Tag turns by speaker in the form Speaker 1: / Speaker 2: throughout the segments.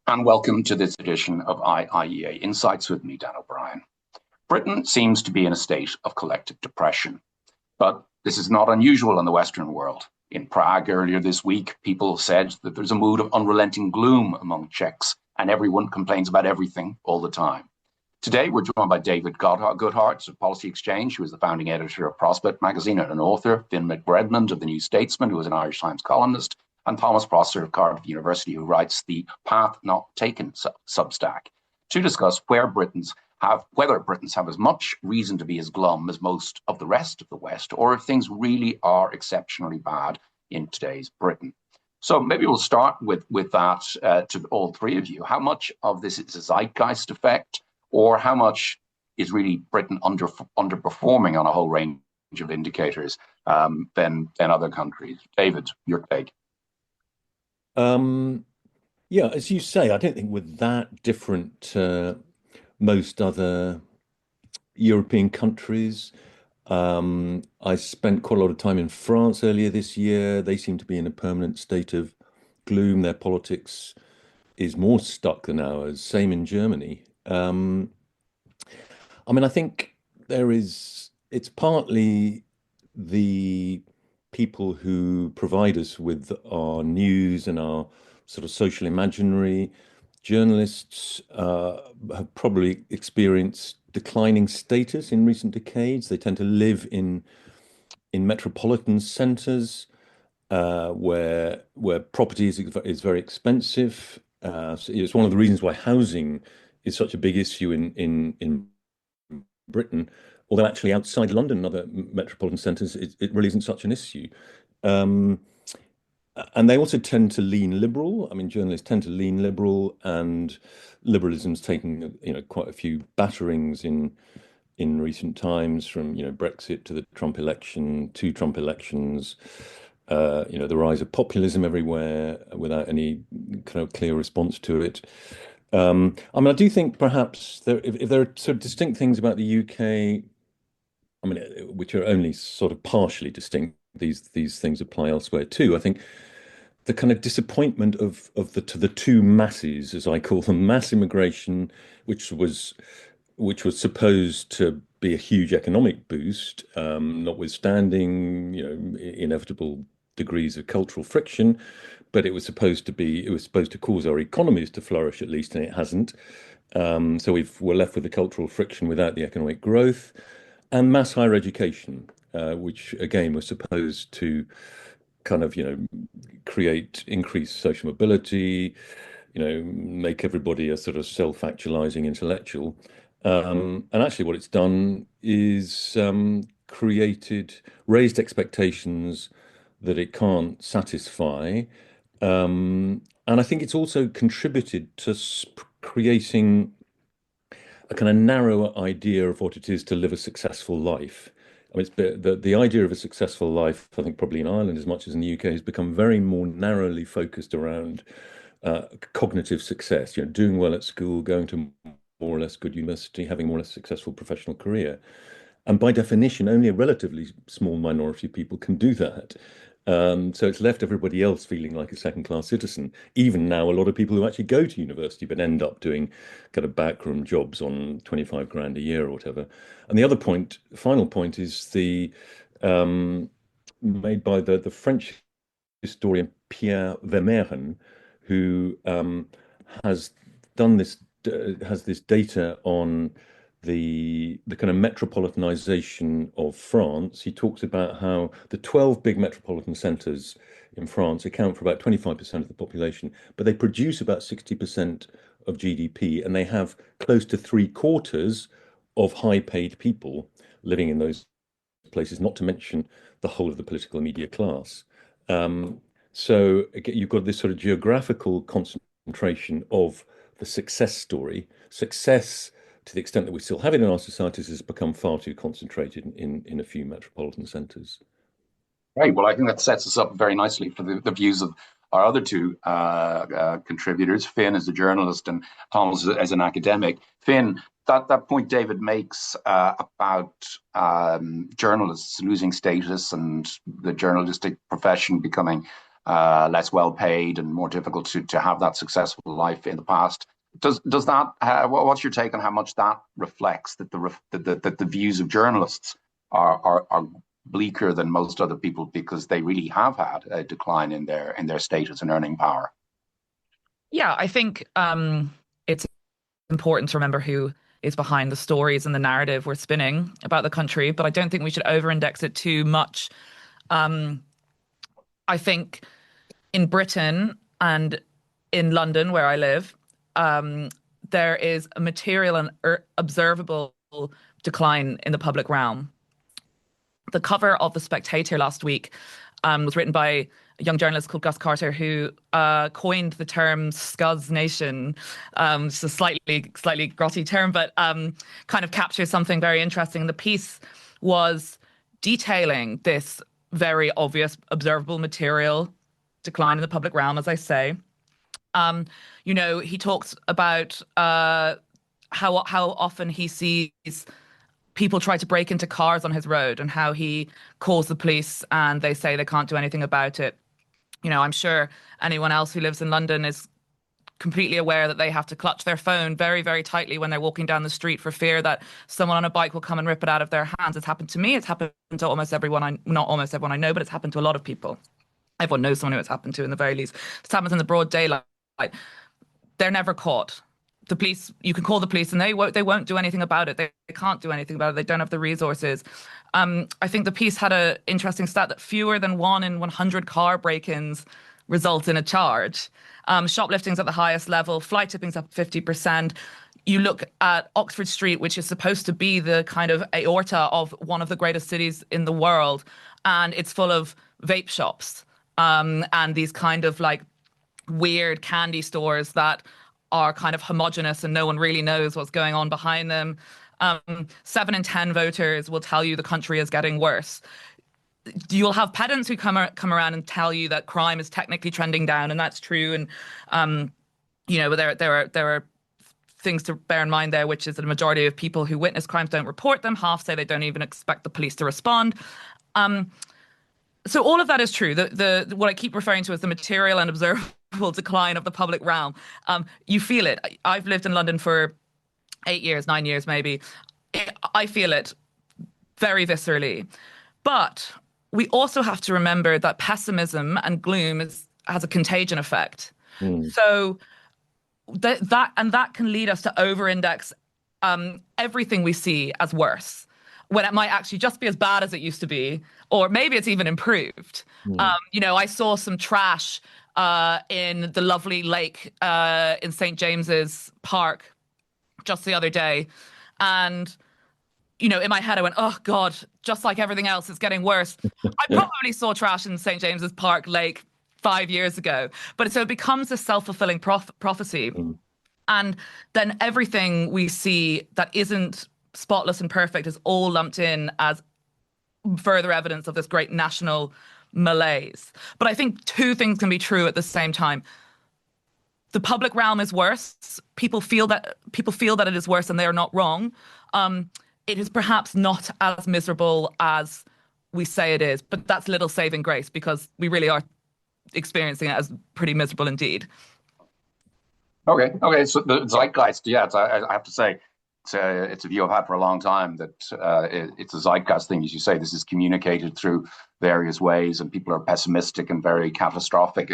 Speaker 1: And welcome to this edition of IIEA Insights with me, Dan O'Brien. Britain seems to be in a state of collective depression, but this is not unusual in the Western world. In Prague earlier this week, people said that there's a mood of unrelenting gloom among Czechs, and everyone complains about everything all the time. Today, we're joined by David Goodhart of Policy Exchange, who is the founding editor of Prospect magazine and an author, Finn McRedmond of the new Statesman, who is an Irish Times columnist, and Thomas Prosser of Cardiff University, who writes the Path Not Taken Substack, to discuss whether Britons have as much reason to be as glum as most of the rest of the West, or if things really are exceptionally bad in today's Britain. So maybe we'll start with that to all three of you. How much of this is a zeitgeist effect, or how much is really Britain underperforming on a whole range of indicators than other countries? David, your take.
Speaker 2: Yeah, as you say, I don't think we're that different to most other European countries. I spent quite a lot of time in France earlier this year. They seem to be in a permanent state of gloom. Their politics is more stuck than ours. Same in Germany. I think it's partly the people who provide us with our news and our sort of social imaginary. Journalists have probably experienced declining status in recent decades. They tend to live in metropolitan centres where property is very expensive. So it's one of the reasons why housing is such a big issue in Britain, although actually outside London and other metropolitan centres, it really isn't such an issue. Um, and they also tend to lean liberal. I mean, journalists tend to lean liberal, and liberalism's taken, quite a few batterings in recent times, from Brexit to the Trump election, two Trump elections. The rise of populism everywhere without any kind of clear response to it. I do think perhaps if there are sort of distinct things about the UK, which are only sort of partially distinct, these things apply elsewhere too. I think the kind of disappointment of the two masses, as I call them, mass immigration, which was supposed to be a huge economic boost, notwithstanding, inevitable degrees of cultural friction, but it was supposed to cause our economies to flourish at least, and it hasn't. So we're left with the cultural friction without the economic growth, and mass higher education, which again was supposed to kind of, create increased social mobility, make everybody a sort of self-actualizing intellectual. And actually, what it's done is raised expectations that it can't satisfy. And I think it's also contributed to creating a kind of narrower idea of what it is to live a successful life. The idea of a successful life, I think probably in Ireland as much as in the UK, has become very more narrowly focused around cognitive success, doing well at school, going to more or less good university, having more or less successful professional career. And by definition, only a relatively small minority of people can do that. So it's left everybody else feeling like a second-class citizen. Even now, a lot of people who actually go to university but end up doing kind of backroom jobs on 25 grand a year or whatever. And the final point, is the made by the French historian Pierre Vermeeren, who has done this has this data on the kind of metropolitanization of France. He talks about how the 12 big metropolitan centers in France account for about 25% of the population, but they produce about 60% of GDP, and they have close to three-quarters of high-paid people living in those places, not to mention the whole of the political and media class. So again, you've got this sort of geographical concentration of the success story. Success, to the extent that we still have it in our societies, has become far too concentrated in a few metropolitan centres.
Speaker 1: Right. Well, I think that sets us up very nicely for the views of our other two contributors, Finn as a journalist and Thomas as an academic. Finn, that point David makes about journalists losing status and the journalistic profession becoming less well paid and more difficult to have that successful life in the past. Does that? What's your take on how much that reflects that the views of journalists are bleaker than most other people because they really have had a decline in their status and earning power?
Speaker 3: Yeah, I think it's important to remember who is behind the stories and the narrative we're spinning about the country, but I don't think we should over-index it too much. I think in Britain and in London, where I live, there is a material and observable decline in the public realm. The cover of The Spectator last week was written by a young journalist called Gus Carter, who coined the term "Scuzz Nation." It's a slightly grotty term, but kind of captures something very interesting. The piece was detailing this very obvious, observable material decline in the public realm, as I say. He talks about how often he sees people try to break into cars on his road and how he calls the police and they say they can't do anything about it. I'm sure anyone else who lives in London is completely aware that they have to clutch their phone very, very tightly when they're walking down the street for fear that someone on a bike will come and rip it out of their hands. It's happened to me. It's happened to almost everyone. Not almost everyone I know, but it's happened to a lot of people. Everyone knows someone who it's happened to in the very least. This happens in the broad daylight. They're never caught. The police, you can call the police and they won't do anything about it. They can't do anything about it. They don't have the resources. I think the piece had an interesting stat that fewer than 1 in 100 car break-ins result in a charge. Shoplifting's at the highest level. Fly tipping's up 50%. You look at Oxford Street, which is supposed to be the kind of aorta of one of the greatest cities in the world, and it's full of vape shops and these kind of like weird candy stores that are kind of homogenous and no one really knows what's going on behind them. 7 in 10 voters will tell you the country is getting worse. You'll have pedants who come around and tell you that crime is technically trending down, and that's true. And but there are things to bear in mind there, which is that a majority of people who witness crimes don't report them. Half say they don't even expect the police to respond. So all of that is true. What I keep referring to as the material and observable decline of the public realm. You feel it. I've lived in London for 8 years, 9 years maybe. I feel it very viscerally. But we also have to remember that pessimism and gloom has a contagion effect. So that can lead us to over-index everything we see as worse, when it might actually just be as bad as it used to be, or maybe it's even improved. I saw some trash in the lovely lake in St. James's Park just the other day. And, in my head, I went, oh, God, just like everything else, it's getting worse. I probably saw trash in St. James's Park Lake 5 years ago. But so it becomes a self-fulfilling prophecy. And then everything we see that isn't spotless and perfect is all lumped in as further evidence of this great national malaise. But I think two things can be true at the same time. The public realm is worse. People feel that it is worse, and they are not wrong. It is perhaps not as miserable as we say it is, but that's little saving grace because we really are experiencing it as pretty miserable indeed.
Speaker 1: Okay. So the zeitgeist, yeah, I have to say, it's a view I've had for a long time that it's a zeitgeist thing, as you say. This is communicated through various ways, and people are pessimistic and very catastrophic,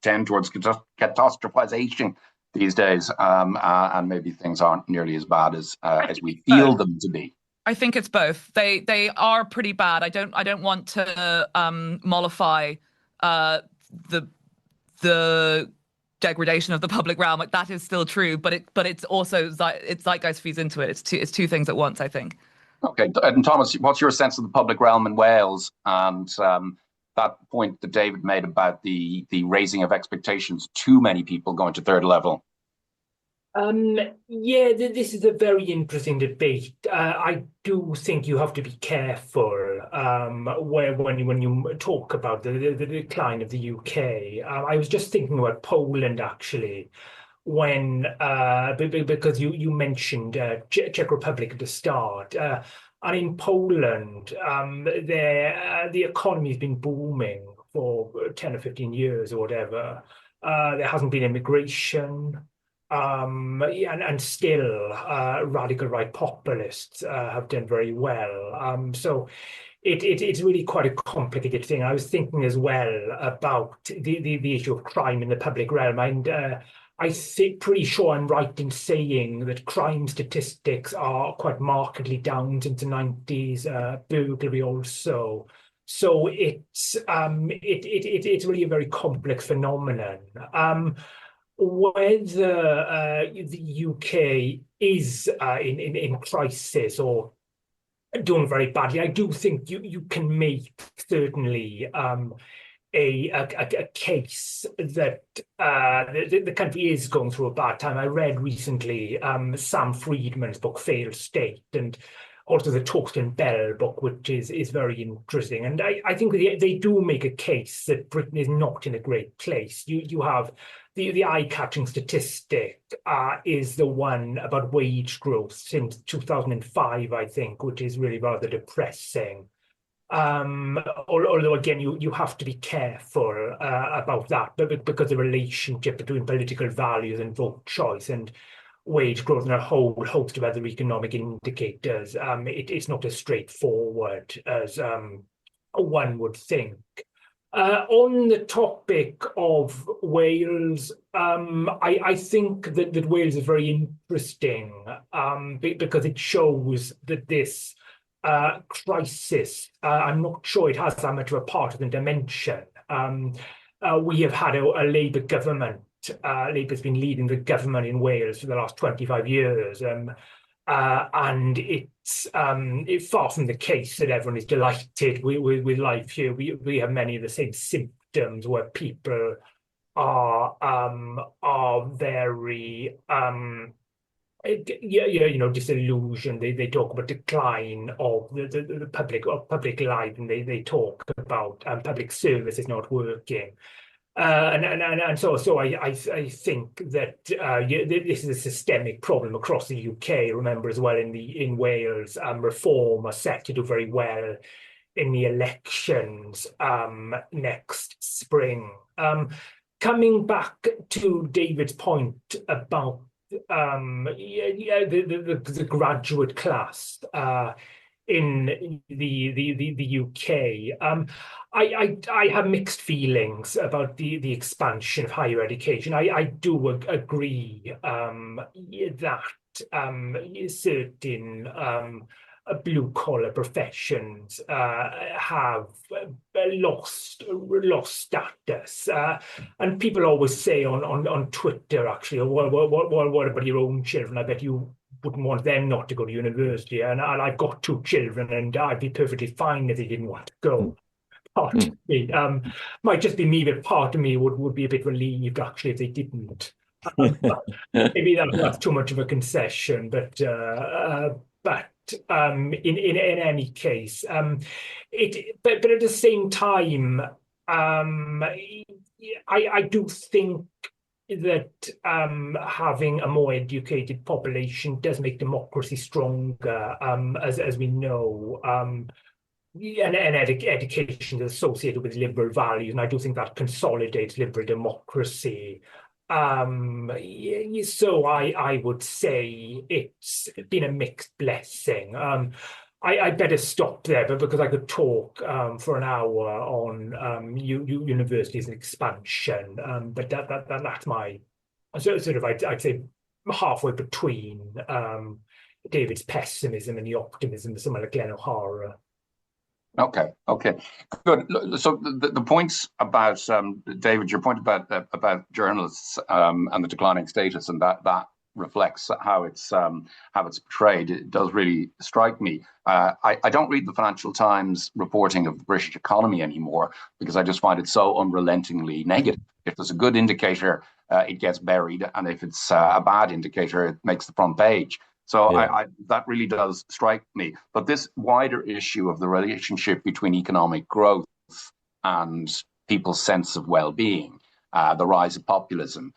Speaker 1: tend towards catastrophization these days, and maybe things aren't nearly as bad as we feel them to be.
Speaker 3: I think it's both. They are pretty bad. I don't want to mollify the degradation of the public realm. Like, that is still true, but it's also zeitgeist feeds into it. It's two things at once, I think.
Speaker 1: Okay, and Thomas, what's your sense of the public realm in Wales and that point that David made about the raising of expectations? Too many people going to third level.
Speaker 4: This is a very interesting debate. I do think you have to be careful when you talk about the decline of the UK. I was just thinking about Poland actually, when because you mentioned Czech Republic at the start, and in Poland, the economy has been booming for 10 or 15 years or whatever. There hasn't been immigration. And still, radical right populists have done very well. So it's really quite a complicated thing. I was thinking as well about the issue of crime in the public realm, and I think pretty sure I'm right in saying that crime statistics are quite markedly down since the 90s. Burglary also. So it's really a very complex phenomenon. Whether the UK is in crisis or doing very badly, I do think you can make certainly a case that the country is going through a bad time. I read recently Sam Friedman's book Failed State, and also the Torsten Bell book, which is very interesting. And I think they do make a case that Britain is not in a great place. You have the eye-catching statistic is the one about wage growth since 2005, I think, which is really rather depressing. Although again, you have to be careful about that, but because the relationship between political values and vote choice and wage growth and a whole host of other economic indicators, it's not as straightforward as one would think. On the topic of Wales, I think that Wales is very interesting because it shows that this crisis, I'm not sure it has that much of a partisan dimension. We have had a Labour government. Labour's been leading the government in Wales for the last 25 years. And it's far from the case that everyone is delighted with life here. We have many of the same symptoms where people are very disillusioned. They talk about decline of the public life, and they talk about public service is not working. So I think that this is a systemic problem across the UK. Remember as well in Wales, Reform are set to do very well in the elections next spring. Coming back to David's point about the graduate class in the UK. I have mixed feelings about the expansion of higher education. I do agree that certain blue-collar professions have lost status, and people always say on Twitter, actually, what about your own children? I bet you wouldn't want them not to go to university, and I've got 2 children, and I'd be perfectly fine if they didn't want to go. Part of me might just be me, but part of me would be a bit relieved actually if they didn't. Maybe that's too much of a concession, but in any case, but at the same time, I do think that having a more educated population does make democracy stronger, as we know. And education is associated with liberal values, and I do think that consolidates liberal democracy. So I would say it's been a mixed blessing. I better stop there, but because I could talk for an hour on universities and expansion, but that's my sort of I'd say halfway between David's pessimism and the optimism of someone like Glenn O'Hara.
Speaker 1: Okay, good. So the points about David, your point about journalists and the declining status, and that reflects how it's portrayed. It does really strike me. I don't read the Financial Times reporting of the British economy anymore because I just find it so unrelentingly negative. If there's a good indicator, it gets buried, and if it's a bad indicator, it makes the front page. So yeah. That really does strike me. But this wider issue of the relationship between economic growth and people's sense of well-being, the rise of populism.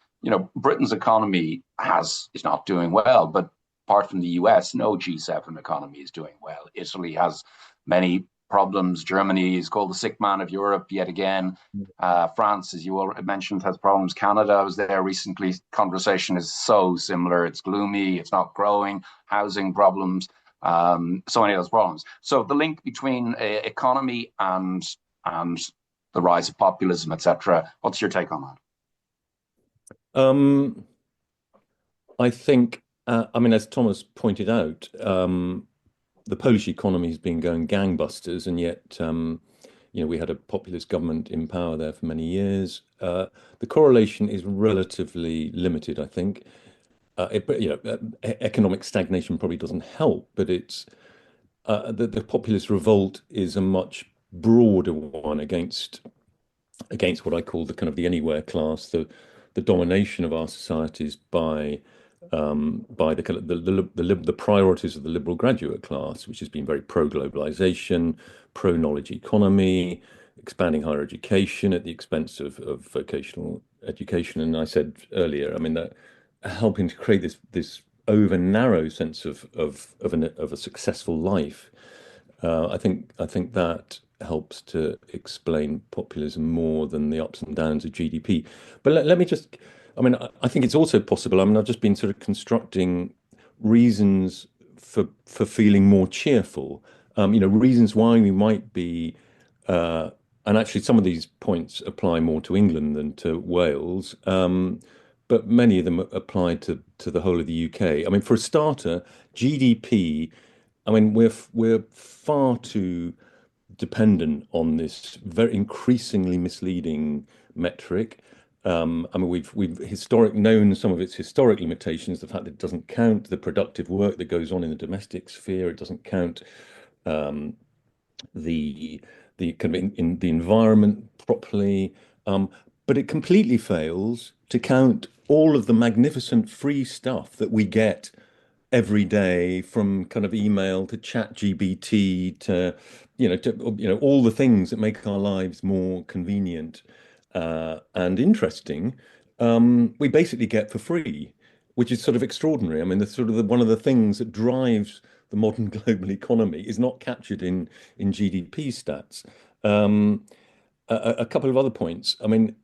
Speaker 1: Britain's economy is not doing well, but apart from the US, no G7 economy is doing well. Italy has many problems. Germany is called the sick man of Europe yet again. France, as you already mentioned, has problems. Canada, I was there recently. Conversation is so similar. It's gloomy. It's not growing. Housing problems. So many of those problems. So the link between economy and the rise of populism, etc. What's your take on that?
Speaker 2: I think, I mean, as Thomas pointed out, the Polish economy has been going gangbusters, and yet, we had a populist government in power there for many years. The correlation is relatively limited, I think. Economic stagnation probably doesn't help, but it's the populist revolt is a much broader one against what I call the kind of the anywhere class, the domination of our societies by the kind of the priorities of the liberal graduate class, which has been very pro-globalization, pro-knowledge economy, expanding higher education at the expense of vocational education. And I said earlier, I mean, that helping to create this over narrow sense of a successful life. I think that helps to explain populism more than the ups and downs of GDP. But let me just, I mean, I think it's also possible. I mean, I've just been sort of constructing reasons for feeling more cheerful. Reasons why we might be, and actually some of these points apply more to England than to Wales. But many of them apply to the whole of the UK. I mean, for a starter, GDP. I mean, we're far too dependent on this very increasingly misleading metric. I mean, we've known some of its historic limitations, the fact that it doesn't count the productive work that goes on in the domestic sphere. It doesn't count the kind of in the environment properly, but it completely fails to count all of the magnificent free stuff that we get every day, from kind of email to chat GBT to all the things that make our lives more convenient and interesting. We basically get for free, which is sort of extraordinary. I mean, the sort of one of the things that drives the modern global economy is not captured in GDP stats. A couple of other points. I mean,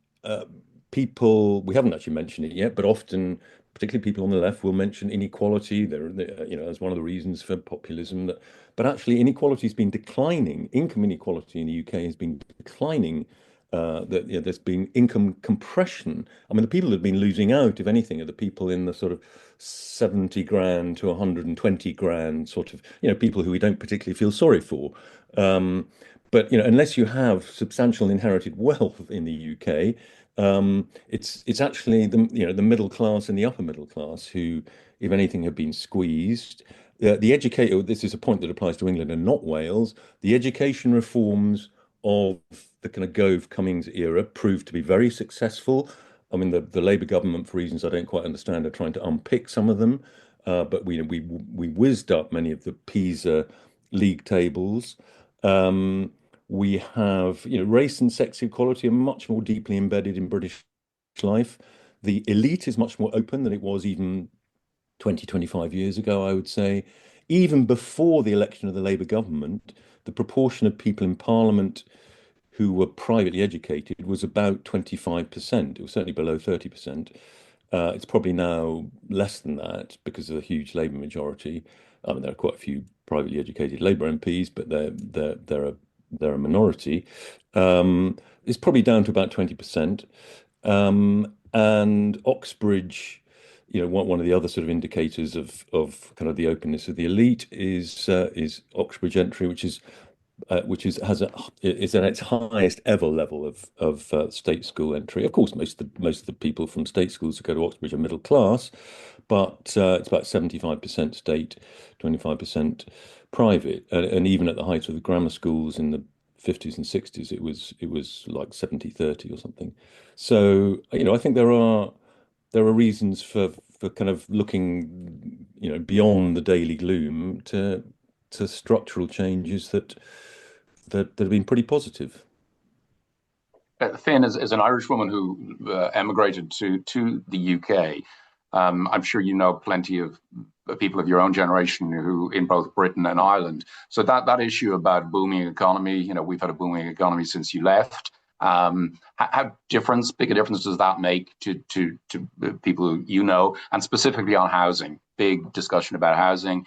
Speaker 2: people, we haven't actually mentioned it yet, but often, particularly people on the left, will mention inequality as one of the reasons for populism. But actually, inequality has been declining. Income inequality in the UK has been declining. There's been income compression. I mean, the people that have been losing out, if anything, are the people in the sort of 70 grand to 120 grand sort of, people who we don't particularly feel sorry for. But unless you have substantial inherited wealth in the UK, it's actually the middle class and the upper middle class who, if anything, have been squeezed. The educator. This is a point that applies to England and not Wales. The education reforms of the kind of Gove-Cummings era proved to be very successful. I mean, the Labour government, for reasons I don't quite understand, are trying to unpick some of them. But we whizzed up many of the PISA league tables. We have, race and sex equality are much more deeply embedded in British life. The elite is much more open than it was even 20, 25 years ago, I would say. Even before the election of the Labour government, the proportion of people in Parliament who were privately educated was about 25%. It was certainly below 30%. It's probably now less than that because of the huge Labour majority. I mean, there are quite a few privately educated Labour MPs, but they're a minority. It's probably down to about 20%. And Oxbridge, one of the other sort of indicators of kind of the openness of the elite is Oxbridge entry, which is at its highest ever level of state school entry. Of course, most of the people from state schools who go to Oxbridge are middle class, but it's about 75% state, 25% private, and even at the height of the grammar schools in the 50s and 60s, it was like 70-30 or something. So I think there are reasons for kind of looking beyond the daily gloom to structural changes that have been pretty positive.
Speaker 1: Finn, as an Irish woman who emigrated to the UK, I'm sure you know plenty of people of your own generation who in both Britain and Ireland. So that issue about booming economy, we've had a booming economy since you left. How big a difference does that make to people you know, and specifically on housing? Big discussion about housing,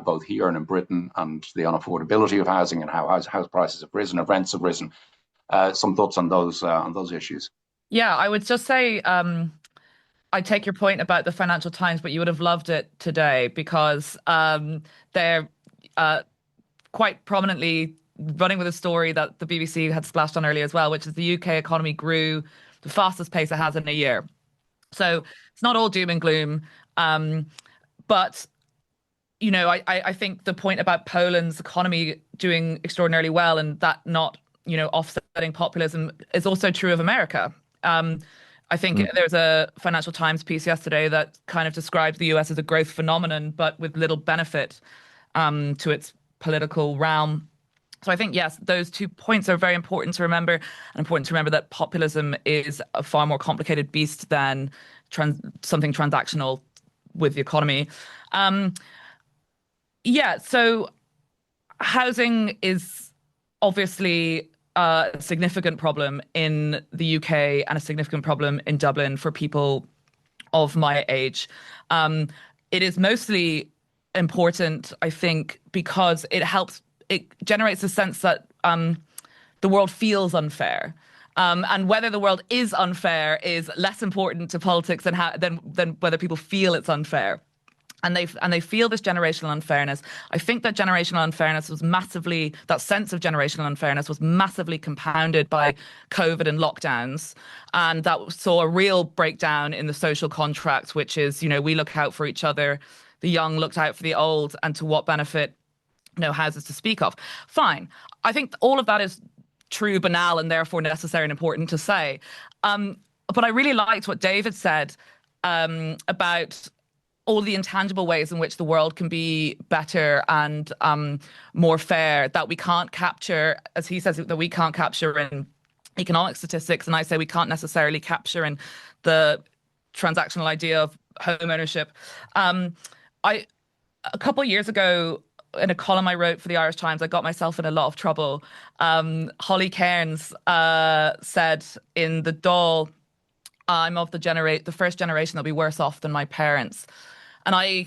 Speaker 1: both here and in Britain, and the unaffordability of housing and how house prices have risen, and rents have risen. Some thoughts on those issues?
Speaker 3: Yeah, I would just say I take your point about the Financial Times, but you would have loved it today because they're quite prominently running with a story that the BBC had splashed on earlier as well, which is the UK economy grew the fastest pace it has in a year. So it's not all doom and gloom. But, I think the point about Poland's economy doing extraordinarily well and that not, offsetting populism is also true of America. I think there's a Financial Times piece yesterday that kind of describes the US as a growth phenomenon, but with little benefit to its political realm. So I think, yes, those 2 points are very important to remember, and important to remember that populism is a far more complicated beast than something transactional with the economy. So housing is obviously a significant problem in the UK and a significant problem in Dublin for people of my age. It is mostly important, I think, because it generates a sense that the world feels unfair. And whether the world is unfair is less important to politics than whether people feel it's unfair. And they feel this generational unfairness. I think that generational unfairness that sense of generational unfairness was massively compounded by COVID and lockdowns. And that saw a real breakdown in the social contract, which is, we look out for each other. The young looked out for the old, and to what benefit? No houses to speak of. Fine. I think all of that is true, banal, and therefore necessary and important to say. But I really liked what David said about all the intangible ways in which the world can be better and more fair that we can't capture, as he says, that we can't capture in economic statistics. And I say we can't necessarily capture in the transactional idea of home ownership. A couple of years ago, in a column I wrote for the Irish Times, I got myself in a lot of trouble. Holly Cairns said in the Dáil, I'm of the first generation that'll be worse off than my parents. And I,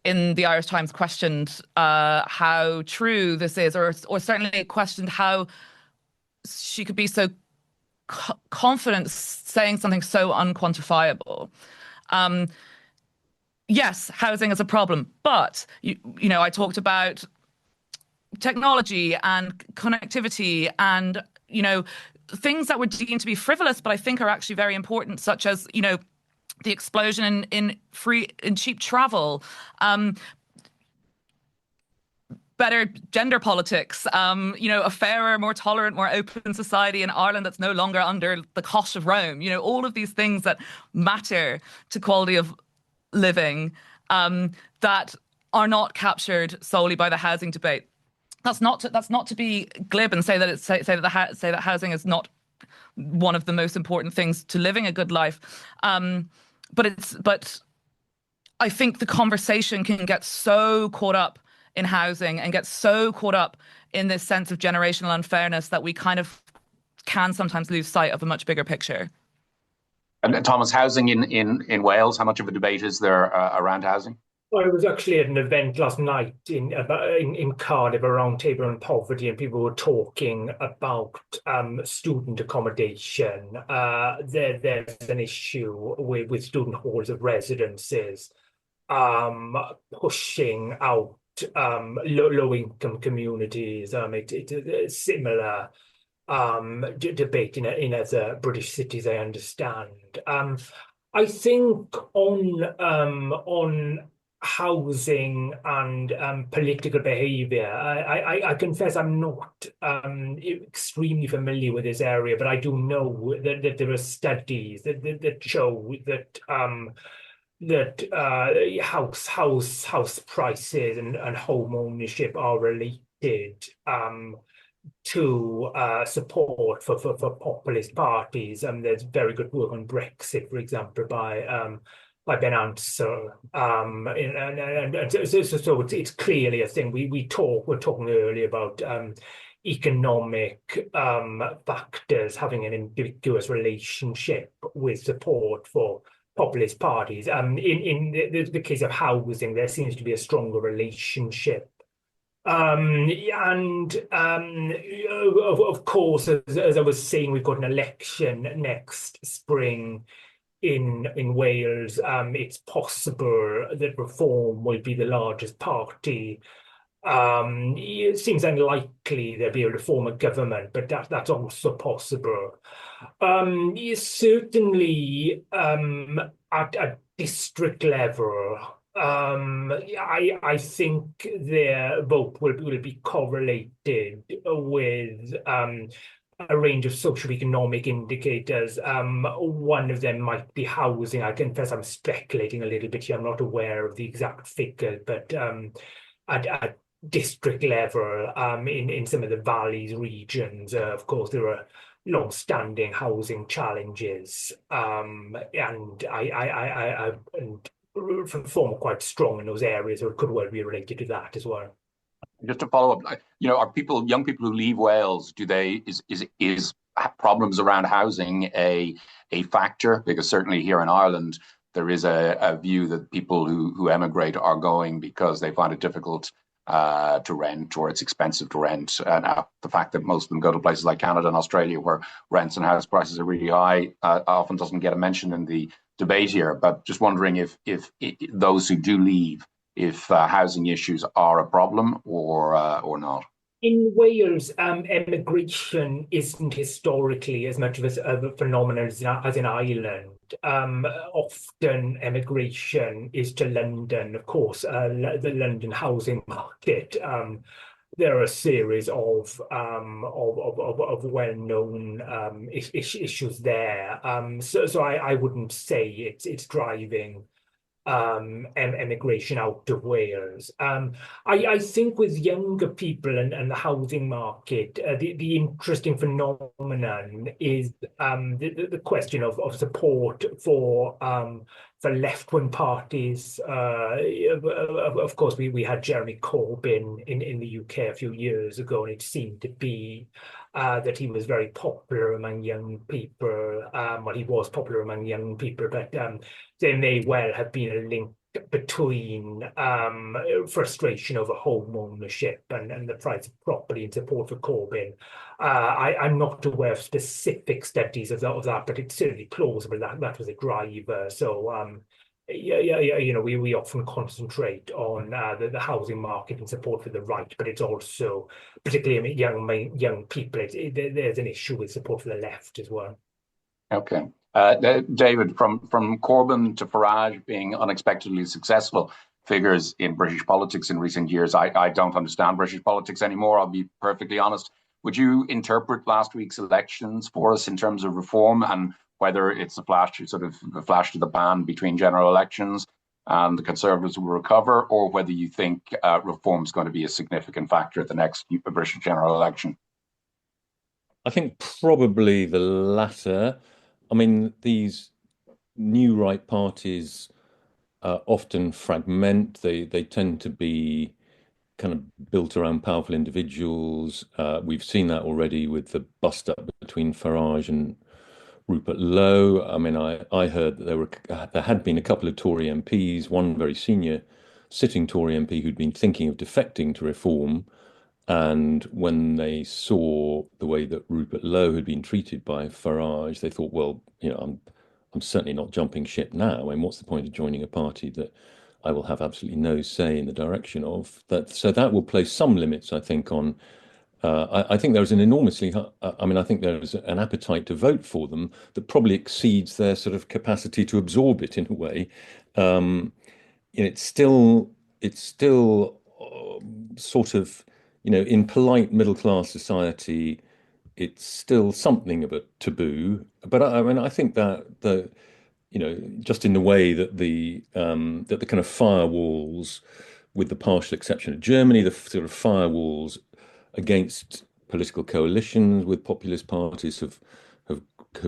Speaker 3: in the Irish Times, questioned how true this is, or certainly questioned how she could be so confident saying something so unquantifiable. Yes, housing is a problem, but I talked about technology and connectivity and things that were deemed to be frivolous, but I think are actually very important, such as the explosion in cheap travel, better gender politics, a fairer, more tolerant, more open society in Ireland that's no longer under the cost of Rome. All of these things that matter to quality of living that are not captured solely by the housing debate. That's not to be glib and say that housing is not one of the most important things to living a good life. But I think the conversation can get so caught up in housing and get so caught up in this sense of generational unfairness that we kind of can sometimes lose sight of a much bigger picture.
Speaker 1: And Thomas, housing in Wales, how much of a debate is there around housing?
Speaker 4: I was actually at an event last night in Cardiff, a round table on poverty, and people were talking about student accommodation. There's an issue with student halls of residences pushing out low-income communities. It's a similar debate in other British cities, I understand. I think on housing and political behaviour, I confess I'm not extremely familiar with this area, but I do know that there are studies that show that house prices and home ownership are related to support for populist parties. There's very good work on Brexit, for example, by an answer. So it's clearly a thing. We're talking earlier about economic factors having an ambiguous relationship with support for populist parties. In the case of housing, there seems to be a stronger relationship. Of course, as I was saying, we've got an election next spring in Wales. It's possible that Reform will be the largest party. It seems unlikely there'll be a Reform government, but that's also possible. Certainly, at district level, I think their vote will be correlated with a range of socioeconomic indicators. One of them might be housing. I confess I'm speculating a little bit here. I'm not aware of the exact figure, but at district level, in some of the valleys regions, of course, there are long-standing housing challenges, and Reform are quite strong in those areas, so it could well be related to that as well.
Speaker 1: Just to follow up, are young people who leave Wales, is problems around housing a factor? Because certainly here in Ireland, there is a view that people who emigrate are going because they find it difficult to rent, or it's expensive to rent. And the fact that most of them go to places like Canada and Australia, where rents and house prices are really high, often doesn't get a mention in the debate here. But just wondering if those who do leave, if housing issues are a problem or not.
Speaker 4: In Wales, emigration isn't historically as much of a phenomenon as in Ireland. Often emigration is to London, of course, the London housing market. There are a series of well-known issues there. So I wouldn't say it's driving emigration out of Wales. I think with younger people and the housing market, the interesting phenomenon is the question of support for left-wing parties. Of course, we had Jeremy Corbyn in the UK a few years ago, and it seemed to be that he was very popular among young people. Well, he was popular among young people, but there may well have been a link between frustration over home ownership and the price of property and support for Corbyn. I'm not aware of specific studies of that, but it's certainly plausible that was a driver. So we often concentrate on the housing market and support for the right, but it's also, particularly young people, there's an issue with support for the left as well.
Speaker 1: Okay. David, from Corbyn to Farage being unexpectedly successful figures in British politics in recent years, I don't understand British politics anymore, I'll be perfectly honest. Would you interpret last week's elections for us in terms of reform, and whether it's a flash to the pan between general elections and the Conservatives will recover, or whether you think reform is going to be a significant factor at the next British general election?
Speaker 2: I think probably the latter. I mean, these new right parties often fragment. They tend to be kind of built around powerful individuals. We've seen that already with the bust-up between Farage and Rupert Lowe. I mean, I heard that there had been a couple of Tory MPs, one very senior sitting Tory MP who'd been thinking of defecting to Reform. And when they saw the way that Rupert Lowe had been treated by Farage, they thought, well, I'm certainly not jumping ship now. I mean, what's the point of joining a party that I will have absolutely no say in the direction of? So that will place some limits, I think, on. I think there's I think there's an appetite to vote for them that probably exceeds their sort of capacity to absorb it in a way. It's still sort of, in polite middle-class society, it's still something of a taboo. But I mean, I think that just in the way that the kind of firewalls, with the partial exception of Germany, the sort of firewalls against political coalitions with populist parties have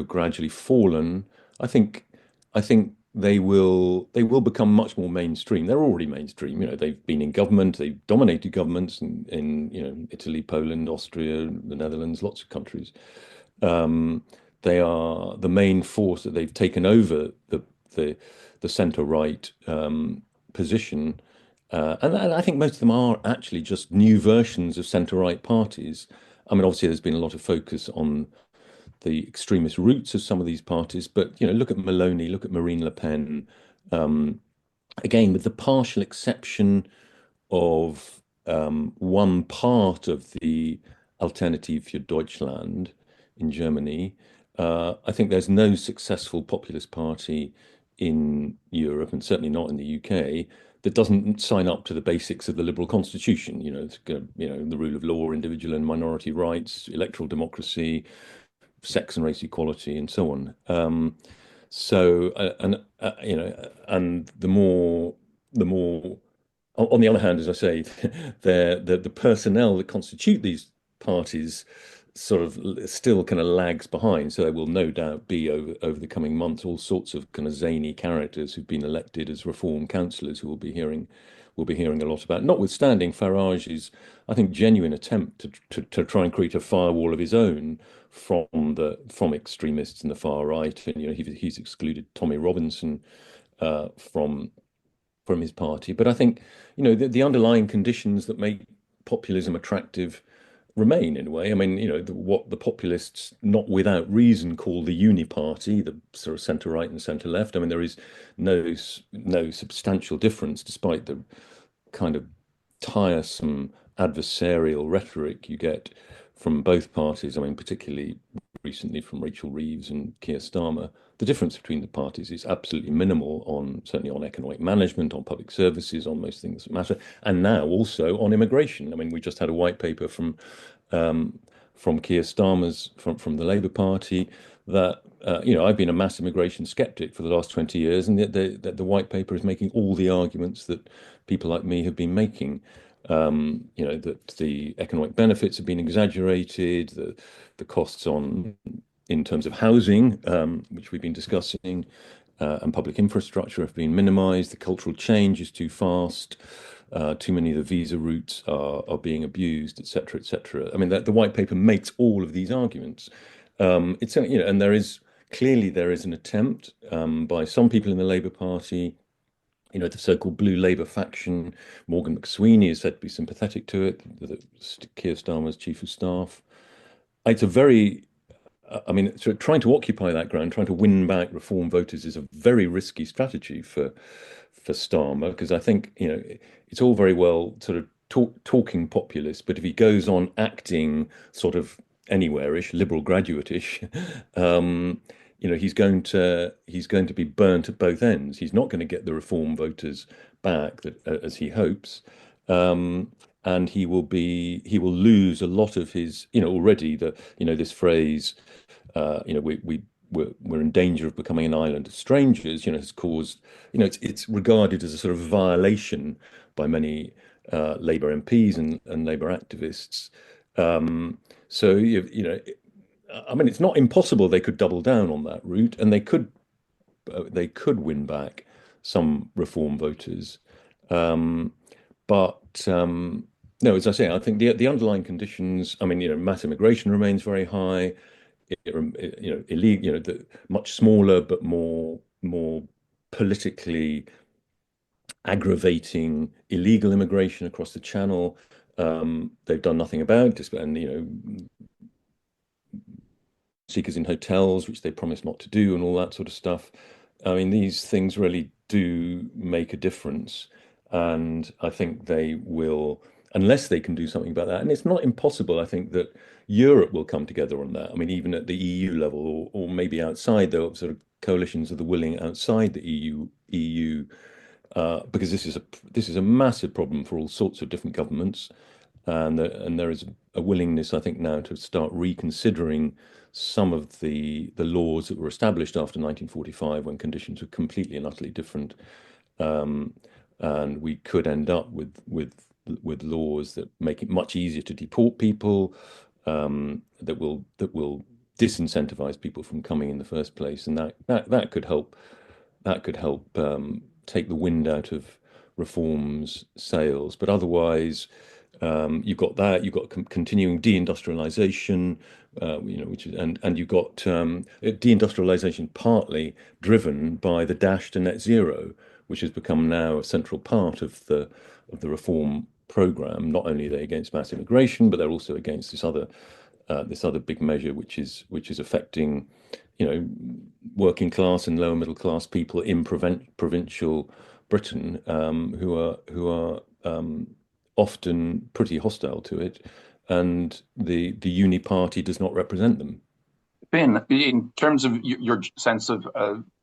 Speaker 2: gradually fallen. I think they will become much more mainstream. They're already mainstream. They've been in government, they've dominated governments in Italy, Poland, Austria, the Netherlands, lots of countries. They are the main force that they've taken over the centre-right position. And I think most of them are actually just new versions of centre-right parties. I mean, obviously, there's been a lot of focus on the extremist roots of some of these parties, but look at Meloni, look at Marine Le Pen. Again, with the partial exception of one part of the Alternative für Deutschland in Germany, I think there's no successful populist party in Europe, and certainly not in the UK, that doesn't sign up to the basics of the liberal constitution. The rule of law, individual and minority rights, electoral democracy, sex and race equality, and so on. And the more, on the other hand, as I say, the personnel that constitute these parties sort of still kind of lags behind. So there will no doubt be over the coming months all sorts of kind of zany characters who've been elected as reform councillors who will be hearing a lot about. Notwithstanding Farage's, I think, genuine attempt to try and create a firewall of his own from extremists in the far right, and he's excluded Tommy Robinson from his party. But I think the underlying conditions that make populism attractive remain in a way. I mean, what the populists, not without reason, call the uniparty, the sort of centre right and centre left. I mean, there is no substantial difference, despite the kind of tiresome adversarial rhetoric you get from both parties. I mean, particularly recently from Rachel Reeves and Keir Starmer. The difference between the parties is absolutely minimal certainly on economic management, on public services, on most things that matter, and now also on immigration. I mean, we just had a white paper from Keir Starmer's from the Labour Party that I've been a mass immigration skeptic for the last 20 years, and the white paper is making all the arguments that people like me have been making. That the economic benefits have been exaggerated, the costs in terms of housing, which we've been discussing, and public infrastructure have been minimized. The cultural change is too fast. Too many of the visa routes are being abused, etc., etc. I mean, the white paper makes all of these arguments. And there is an attempt by some people in the Labour Party, the so-called Blue Labour faction. Morgan McSweeney is said to be sympathetic to it, Keir Starmer's chief of staff. It's a very, trying to occupy that ground, trying to win back reform voters is a very risky strategy for Starmer, because I think, it's all very well sort of talking populist, but if he goes on acting sort of anywhere-ish, liberal graduate-ish, he's going to be burnt at both ends. He's not going to get the reform voters back as he hopes, and he will lose a lot of his, already this phrase, we're in danger of becoming an island of strangers, has caused, it's regarded as a sort of violation by many Labour MPs and Labour activists. It's not impossible they could double down on that route, and they could win back some reform voters. No, as I say, I think the underlying conditions. I mean, mass immigration remains very high. Illegal, much smaller but more politically aggravating illegal immigration across the Channel. They've done nothing about it, and seekers in hotels, which they promised not to do, and all that sort of stuff. I mean, these things really do make a difference, and I think they will, unless they can do something about that. And it's not impossible, I think, that Europe will come together on that. I mean, even at the EU level, or maybe outside, there are sort of coalitions of the willing outside the EU, because this is a massive problem for all sorts of different governments, and there is a willingness, I think, now to start reconsidering some of the laws that were established after 1945, when conditions were completely and utterly different, and we could end up with laws that make it much easier to deport people, that will disincentivize people from coming in the first place, and that could help that could help take the wind out of reform's sails. But otherwise, you've got that. You've got continuing deindustrialization, which is and you've got deindustrialization partly driven by the dash to net zero, which has become now a central part of the reform program. Not only are they against mass immigration, but they're also against this other big measure, which is affecting, working class and lower middle class people in provincial Britain, who are often pretty hostile to it, and the Uni Party does not represent them.
Speaker 1: Ben, in terms of your sense of,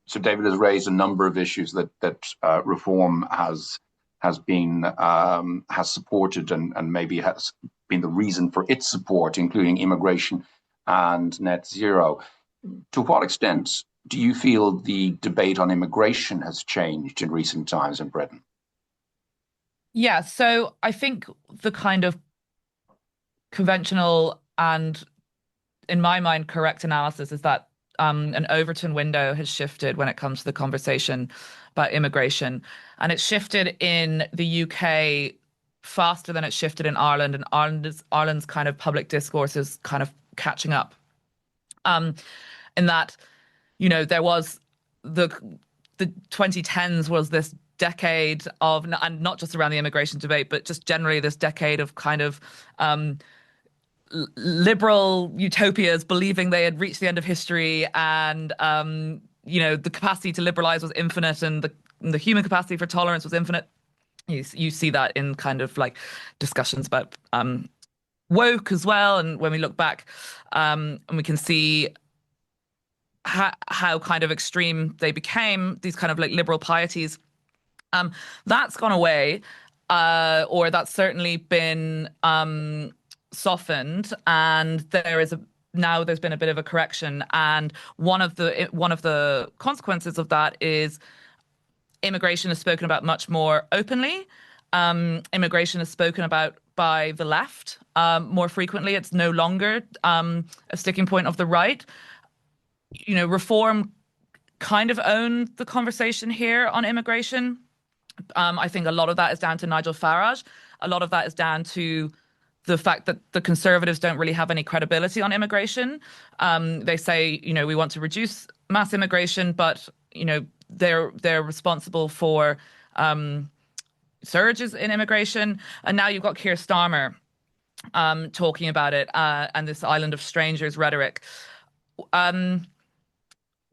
Speaker 1: Sir David has raised a number of issues that reform has supported and maybe has been the reason for its support, including immigration and net zero. To what extent do you feel the debate on immigration has changed in recent times in Britain?
Speaker 3: Yeah, so I think the kind of conventional and, in my mind, correct analysis is that an Overton window has shifted when it comes to the conversation about immigration. And it's shifted in the UK faster than it shifted in Ireland, and Ireland's kind of public discourse is kind of catching up. In that, there was the 2010s was this decade of, and not just around the immigration debate, but just generally this decade of kind of liberal utopias believing they had reached the end of history, and the capacity to liberalize was infinite, and the human capacity for tolerance was infinite. You see that in kind of like discussions about woke as well, and when we look back, and we can see how kind of extreme they became, these kind of like liberal pieties. That's gone away, or that's certainly been softened, and there's been a bit of a correction. And one of the consequences of that is immigration is spoken about much more openly. Immigration is spoken about by the left more frequently. It's no longer a sticking point of the right. Reform kind of owned the conversation here on immigration. I think a lot of that is down to Nigel Farage. A lot of that is down to the fact that the Conservatives don't really have any credibility on immigration. They say, we want to reduce mass immigration, but, they're responsible for surges in immigration. And now you've got Keir Starmer talking about it, and this island of strangers rhetoric.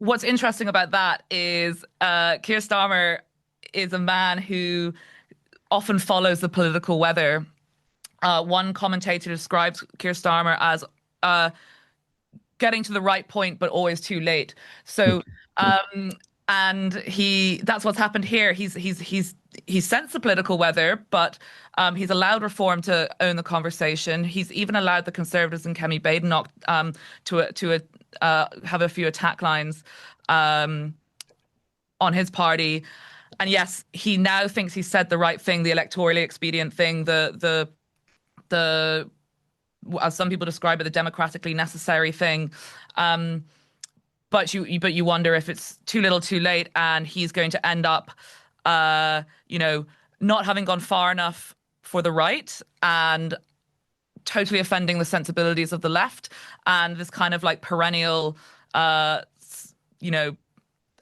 Speaker 3: What's interesting about that is Keir Starmer is a man who often follows the political weather. One commentator describes Keir Starmer as getting to the right point, but always too late. So, and that's what's happened here. He's sensed the political weather, but he's allowed Reform to own the conversation. He's even allowed the Conservatives and Kemi Badenoch to have a few attack lines on his party. And yes, he now thinks he said the right thing, the electorally expedient thing, the as some people describe it, the democratically necessary thing. But you wonder if it's too little, too late, and he's going to end up, not having gone far enough for the right and totally offending the sensibilities of the left, and this kind of like perennial,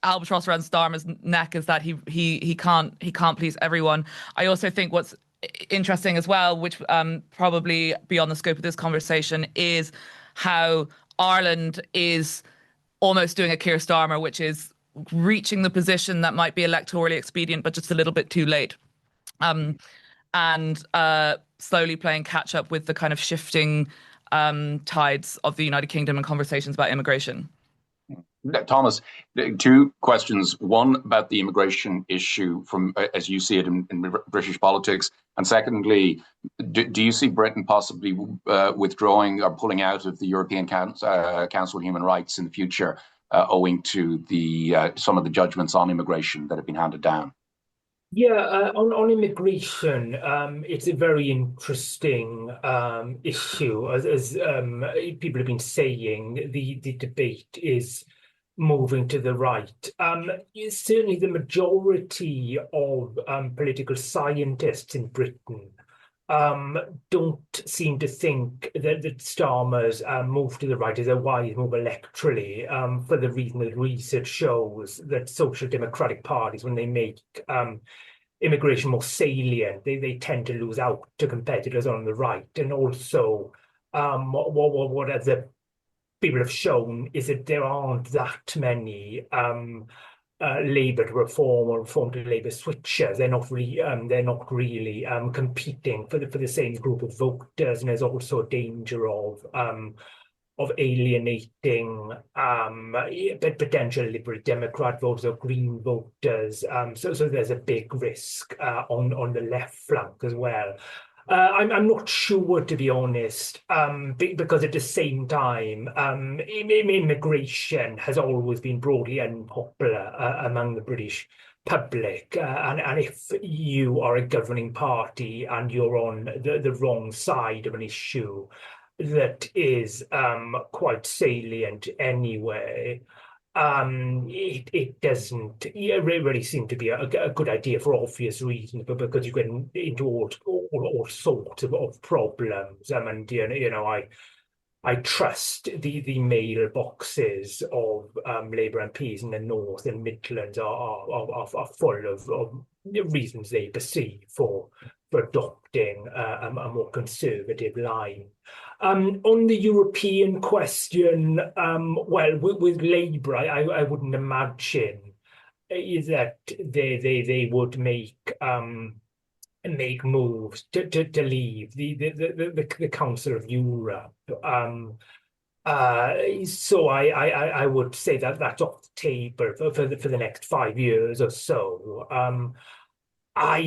Speaker 3: albatross around Starmer's neck is that he can't please everyone. I also think what's interesting as well, which probably beyond the scope of this conversation, is how Ireland is almost doing a Keir Starmer, which is reaching the position that might be electorally expedient, but just a little bit too late, and slowly playing catch up with the kind of shifting tides of the United Kingdom and conversations about immigration.
Speaker 1: Thomas, two questions. One about the immigration issue from as you see it in British politics. And secondly, do you see Britain possibly withdrawing or pulling out of the European Council on Human Rights in the future owing to some of the judgments on immigration that have been handed down?
Speaker 4: Yeah, on immigration, it's a very interesting issue. As people have been saying, the debate is moving to the right. Certainly, the majority of political scientists in Britain don't seem to think that Starmer's move to the right is a wise move electorally, for the reason that research shows that social democratic parties, when they make immigration more salient, they tend to lose out to competitors on the right. And also, what other people have shown is that there aren't that many Labour to Reform or Reform to Labour switchers. They're not really competing for the same group of voters, and there's also a danger of alienating but potential Liberal Democrat voters or Green voters. So there's a big risk on the left flank as well. I'm not sure, to be honest, because at the same time, immigration has always been broadly unpopular among the British public. And if you are a governing party and you're on the wrong side of an issue that is quite salient anyway, it doesn't really seem to be a good idea for obvious reasons, but because you get into all sorts of problems. And I trust the mailboxes of Labour MPs in the North and Midlands are full of reasons they perceive for adopting a more conservative line. On the European question, well, with Labour, I wouldn't imagine that they would make moves to leave the Council of Europe. So I would say that that's off the table for the next 5 years or so. I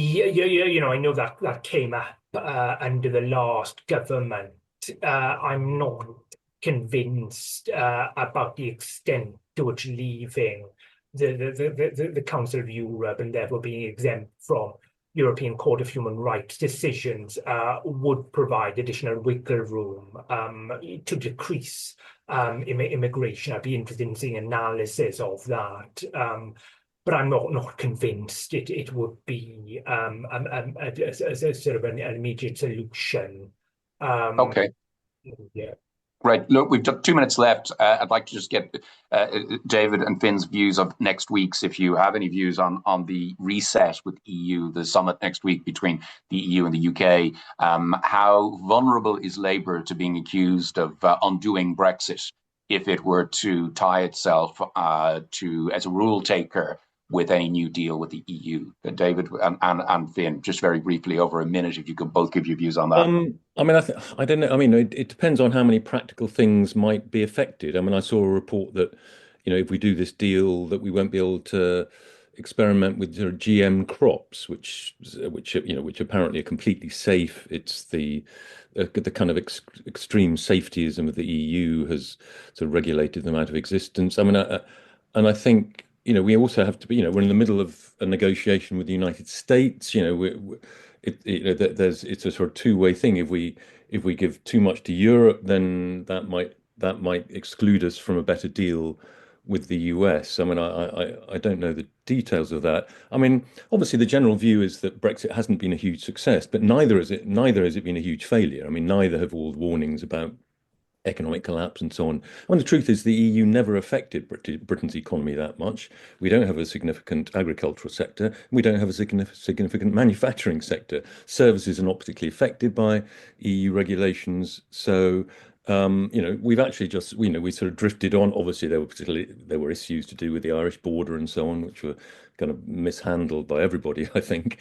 Speaker 4: know that came up under the last government. I'm not convinced about the extent to which leaving the Council of Europe and therefore being exempt from European Court of Human Rights decisions would provide additional wiggle room to decrease immigration. I'd be interested in seeing analysis of that. But I'm not convinced it would be a sort of an immediate solution.
Speaker 1: Okay.
Speaker 4: Yeah.
Speaker 1: Right. Look, we've got 2 minutes left. I'd like to just get David and Finn's views of next week's, if you have any views on the reset with EU, the summit next week between the EU and the UK. How vulnerable is Labour to being accused of undoing Brexit if it were to tie itself as a rule taker with any new deal with the EU? David and Finn, just very briefly, over a minute, if you could both give your views on that.
Speaker 2: I mean, I don't know. I mean, it depends on how many practical things might be affected. I mean, I saw a report that, if we do this deal, that we won't be able to experiment with GM crops, which apparently are completely safe. It's the kind of extreme safetyism of the EU has sort of regulated them out of existence. I mean, and I think, we also have to be, we're in the middle of a negotiation with the United States. It's a sort of two-way thing. If we give too much to Europe, then that might exclude us from a better deal with the US. I mean, I don't know the details of that. I mean, obviously the general view is that Brexit hasn't been a huge success, but neither has it been a huge failure. I mean, neither have all the warnings about economic collapse and so on. And the truth is the EU never affected Britain's economy that much. We don't have a significant agricultural sector. We don't have a significant manufacturing sector. Services are not particularly affected by EU regulations. So, we've actually just, we sort of drifted on. Obviously, there were issues to do with the Irish border and so on, which were kind of mishandled by everybody, I think.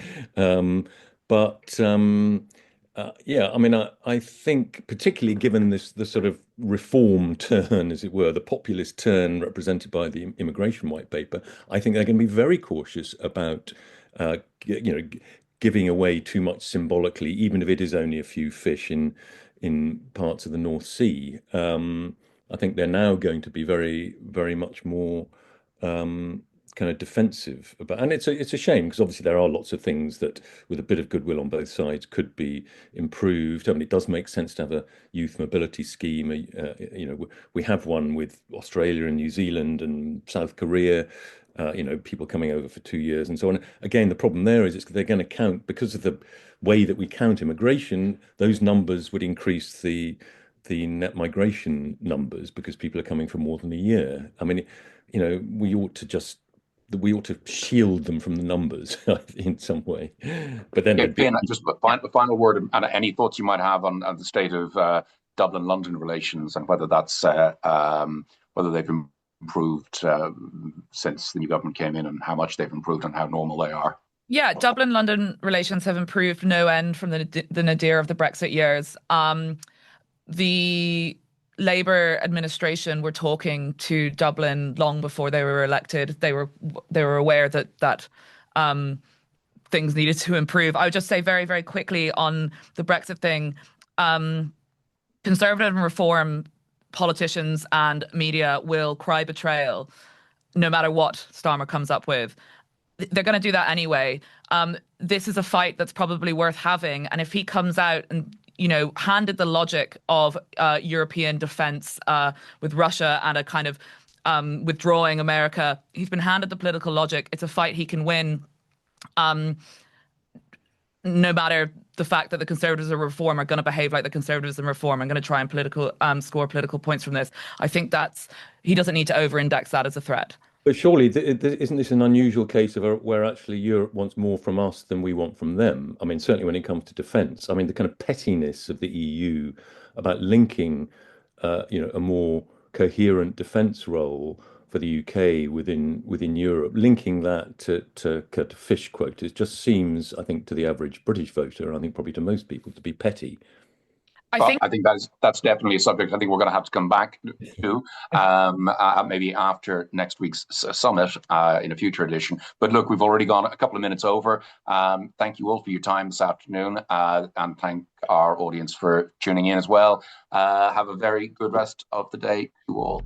Speaker 2: Yeah, I mean, I think particularly given the sort of reform turn, as it were, the populist turn represented by the immigration white paper, I think they're going to be very cautious about, giving away too much symbolically, even if it is only a few fish in parts of the North Sea. I think they're now going to be very, very much more kind of defensive about, and it's a shame because obviously there are lots of things that, with a bit of goodwill on both sides, could be improved. I mean, it does make sense to have a youth mobility scheme. You know, we have one with Australia and New Zealand and South Korea. You know, people coming over for 2 years and so on. Again, the problem there is they're going to count, because of the way that we count immigration, those numbers would increase the net migration numbers because people are coming for more than a year. I mean, you know, we ought to shield them from the numbers in some way. But then,
Speaker 1: Ian, just a final word, and any thoughts you might have on the state of Dublin-London relations and whether that's whether they've improved since the new government came in, and how much they've improved and how normal they are.
Speaker 3: Yeah, Dublin-London relations have improved no end from the nadir of the Brexit years. The Labour administration were talking to Dublin long before they were elected. They were aware that things needed to improve. I would just say very, very quickly on the Brexit thing, Conservative and Reform politicians and media will cry betrayal no matter what Starmer comes up with. They're going to do that anyway. This is a fight that's probably worth having. And if he comes out and, you know, handed the logic of European defense with Russia and a kind of withdrawing America, he's been handed the political logic. It's a fight he can win, no matter the fact that the Conservatives and Reform are going to behave like the Conservatives and Reform. I'm going to try and score political points from this. I think he doesn't need to over-index that as a threat.
Speaker 2: But surely, isn't this an unusual case of where actually Europe wants more from us than we want from them? I mean, certainly when it comes to defence. I mean, the kind of pettiness of the EU about linking, you know, a more coherent defence role for the UK within Europe, linking that to fish quotas just seems, I think, to the average British voter, I think probably to most people, to be petty.
Speaker 1: I think that's definitely a subject I think we're going to have to come back to maybe after next week's summit in a future edition. But look, we've already gone a couple of minutes over. Thank you all for your time this afternoon, and thank our audience for tuning in as well. Have a very good rest of the day to all.